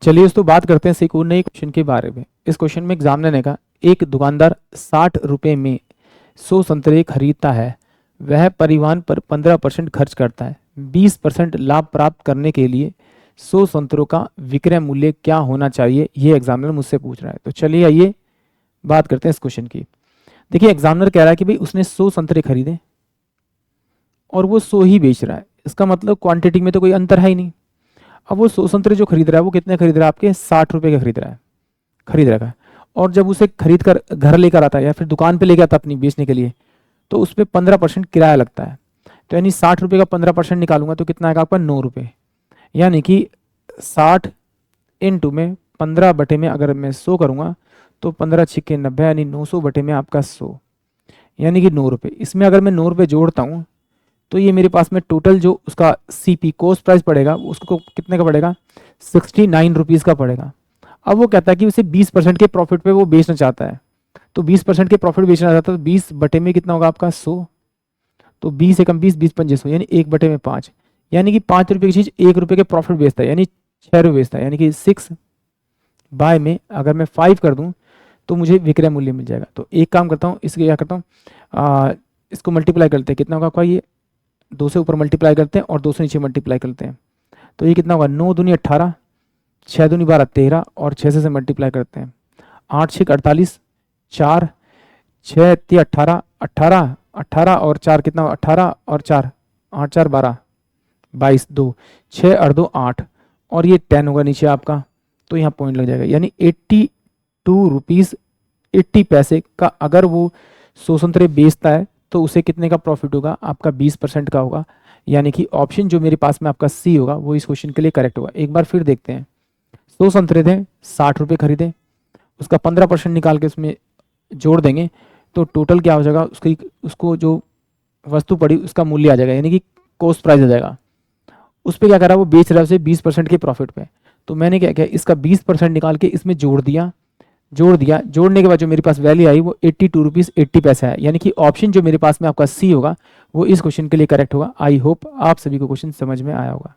चलिए दोस्तों बात करते हैं एक और नए क्वेश्चन के बारे में। इस क्वेश्चन में एग्जामिनर ने कहा एक दुकानदार 60 रुपये में 100 संतरे खरीदता है, वह परिवहन पर 15% खर्च करता है। 20% लाभ प्राप्त करने के लिए 100 संतरों का विक्रय मूल्य क्या होना चाहिए, ये एग्जामिनर मुझसे पूछ रहा है। तो चलिए आइए बात करते हैं इस क्वेश्चन की। देखिए एग्जामिनर कह रहा है कि भाई उसने 100 संतरे खरीदे और वो 100 ही बेच रहा है। इसका मतलब क्वांटिटी में तो कोई अंतर है ही नहीं। अब वो 100 संतरे जो खरीद रहा है वो कितने खरीद रहा है, आपके 60 रुपये के खरीद रहा है। और जब उसे खरीद कर घर लेकर आता है या फिर दुकान पे लेकर आता है अपनी बेचने के लिए, तो उस पर 15% किराया लगता है। तो यानी 60 रुपये का 15% निकालूंगा तो कितना आएगा आपका 9 रुपये। यानी कि 60 इंटू में 15 बटे में अगर मैं 100 करूँगा तो 15 छिक्के 90, यानी 900 बटे में आपका 100, यानी कि 9 रुपये। इसमें अगर मैं 9 रुपये जोड़ता हूँ तो ये मेरे पास में टोटल जो उसका सीपी कॉस्ट प्राइस पड़ेगा उसको कितने का पड़ेगा, 69 रुपीज़ का पड़ेगा। अब वो कहता है कि उसे 20% के प्रॉफिट पे वो बेचना चाहता है। तो 20% के प्रॉफिट बेचना चाहता है तो 20 बटे में कितना होगा आपका 100। तो 20 एकम 20, 20 पंजे 100, यानी 1 बटे में 5, यानी कि 5 रुपये की चीज़ 1 रुपये के प्रॉफिट बेचता है, यानी 6 रुपये बेचता है। यानी कि 6 बाय में अगर मैं 5 कर दूँ तो मुझे विक्रय मूल्य मिल जाएगा। तो एक काम करता हूँ, इसके क्या करता हूँ, इसको मल्टीप्लाई करते हैं। कितना होगा आपका, ये 2 से ऊपर मल्टीप्लाई करते हैं और 2 से नीचे मल्टीप्लाई करते हैं। तो ये कितना होगा, 9 दूनी 18, 6 दूनी 12 13 और 6 से मल्टीप्लाई करते हैं। 8 6 48, 4 6 3 18, 18 18 और 4 कितना होगा, 18 और 4 8 4 12 22, 2 6 और 2 8 और ये 10 होगा नीचे आपका। तो यहाँ पॉइंट लग जाएगा, यानी 82 रुपीज़ 80 पैसे का अगर वो 100 संतरे बेचता है तो उसे कितने का प्रॉफिट होगा, आपका 20% का होगा। यानी कि ऑप्शन जो मेरे पास में आपका सी होगा वो इस क्वेश्चन के लिए करेक्ट होगा। एक बार फिर देखते हैं। 100 संतरे थे, 60 रुपये खरीदे, उसका 15% निकाल के उसमें जोड़ देंगे तो टोटल क्या हो जाएगा, उसको जो वस्तु पड़ी उसका मूल्य आ जाएगा, यानी कि कॉस्ट प्राइस आ जाएगा। उस पर क्या करा, वो बेच रहा है उसे 20% के प्रॉफिट पे। तो मैंने क्या किया, इसका 20% निकाल के इसमें जोड़ दिया। जोड़ने के बाद जो मेरे पास वैल्यू आई वो 82 रुपीज़ 80 पैसे है। यानी कि ऑप्शन जो मेरे पास में आपका सी होगा वो इस क्वेश्चन के लिए करेक्ट होगा। आई होप आप सभी को क्वेश्चन समझ में आया होगा।